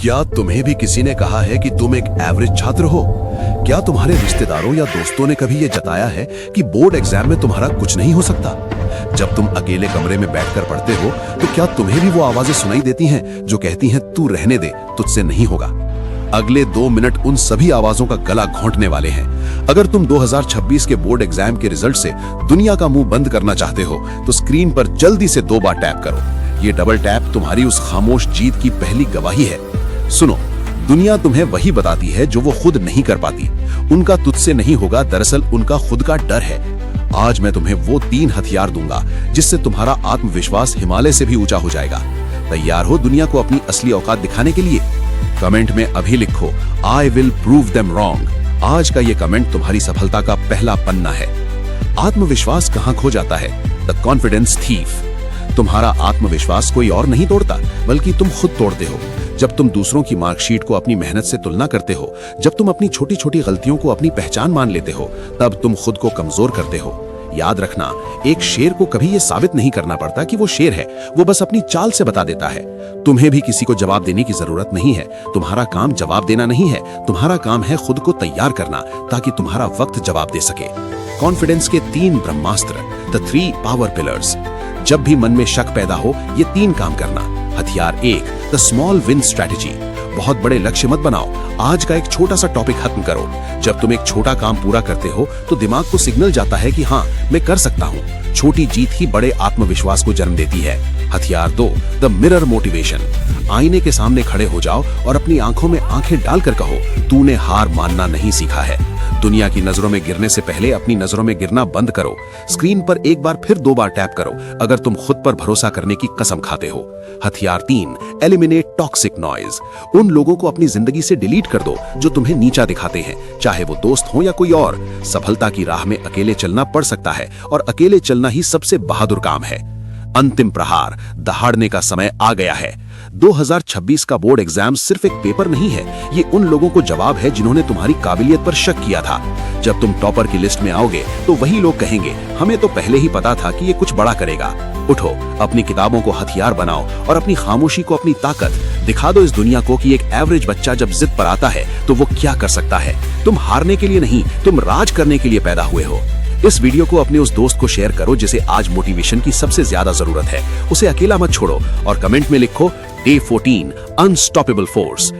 क्या तुम्हें भी किसी ने कहा है कि तुम एक एवरेज छात्र हो? क्या तुम्हारे रिश्तेदारों या दोस्तों ने कभी ये जताया है कि बोर्ड एग्जाम में तुम्हारा कुछ नहीं हो सकता? जब तुम अकेले कमरे में बैठकर पढ़ते हो तो क्या तुम्हें भी वो आवाजें सुनाई देती हैं जो कहती हैं तू रहने दे, तुझसे नहीं होगा? अगले 2 मिनट उन सभी आवाजों का गला घोंटने वाले हैं। अगर तुम 2026 के बोर्ड एग्जाम के रिजल्ट से दुनिया का मुंह बंद करना चाहते हो तो स्क्रीन पर जल्दी से 2 बार टैप करो। ये डबल टैप तुम्हारी उस खामोश जीत की पहली गवाही है। सुनो, दुनिया तुम्हें वही बताती है जो वो खुद नहीं कर पाती। उनका तुझसे नहीं होगा, दरअसल उनका खुद का डर है। आज मैं तुम्हें वो 3 हथियार दूंगा जिससे तुम्हारा आत्मविश्वास हिमालय से भी ऊंचा हो जाएगा। तैयार हो दुनिया को अपनी असली औकात दिखाने के लिए? कमेंट में अभी लिखो I will prove them wrong. आज का ये कमेंट तुम्हारी सफलता का पहला पन्ना है। आत्मविश्वास कहां खो जाता है? The confidence thief. तुम्हारा आत्मविश्वास कोई और नहीं तोड़ता, बल्कि तुम खुद तोड़ते हो। जब तुम दूसरों की मार्कशीट को अपनी मेहनत से तुलना करते हो, जब तुम अपनी छोटी छोटी गलतियों को अपनी पहचान मान लेते हो, तब तुम खुद को कमजोर करते हो। याद रखना, एक शेर को कभी ये साबित नहीं करना पड़ता कि वो शेर है, वो बस अपनी चाल से बता देता है। तुम्हें भी किसी को जवाब देने की जरूरत नहीं है। तुम्हारा काम जवाब देना नहीं है, तुम्हारा काम है खुद को तैयार करना ताकि तुम्हारा वक्त जवाब दे सके। कॉन्फिडेंस के 3 ब्रह्मास्त्र, द 3 पावर पिलर्स। जब भी मन में शक पैदा हो, ये 3 काम करना। हथियार 1, द स्मॉल विन स्ट्रैटेजी। बहुत बड़े लक्ष्य मत बनाओ, आज का एक छोटा सा टॉपिक खत्म करो। जब तुम एक छोटा काम पूरा करते हो तो दिमाग को सिग्नल जाता है कि हाँ, मैं कर सकता हूँ। छोटी जीत ही बड़े आत्मविश्वास को जन्म देती है। हथियार 2, द मिरर मोटिवेशन। आईने के सामने खड़े हो जाओ और अपनी आंखों में आंखें डालकर कहो, तूने हार मानना नहीं सीखा है। दुनिया की नजरों में गिरने से पहले अपनी नजरों में गिरना बंद करो। स्क्रीन पर एक बार फिर 2 बार टैप करो अगर तुम खुद पर भरोसा करने की कसम खाते हो। हथियार 3, एलिमिनेट टॉक्सिक नॉइज। उन लोगों को अपनी जिंदगी से डिलीट कर दो जो तुम्हें नीचा दिखाते हैं, चाहे वो दोस्त हो या कोई और। सफलता की राह में अकेले चलना पड़ सकता है और अकेले चलना ही सबसे बहादुर काम है। अंतिम प्रहार, दहाड़ने का समय आ गया है। 2026 का बोर्ड एग्जाम सिर्फ एक पेपर नहीं है, ये उन लोगों को जवाब है जिन्होंने तुम्हारी काबिलियत पर शक किया था। जब तुम टॉपर की लिस्ट में आओगे तो वही लोग कहेंगे, हमें तो पहले ही पता था कि ये कुछ बड़ा करेगा। उठो, अपनी किताबों को हथियार बनाओ और अपनी खामोशी को अपनी ताकत। दिखा दो इस दुनिया को कि एक एवरेज बच्चा जब जिद पर आता है तो वो क्या कर सकता है। तुम हारने के लिए नहीं, तुम राज करने के लिए पैदा हुए हो। इस वीडियो को अपने उस दोस्त को शेयर करो जिसे आज मोटिवेशन की सबसे ज्यादा जरूरत है। उसे अकेला मत छोड़ो और कमेंट में लिखो Day 14 अनस्टॉपेबल फोर्स।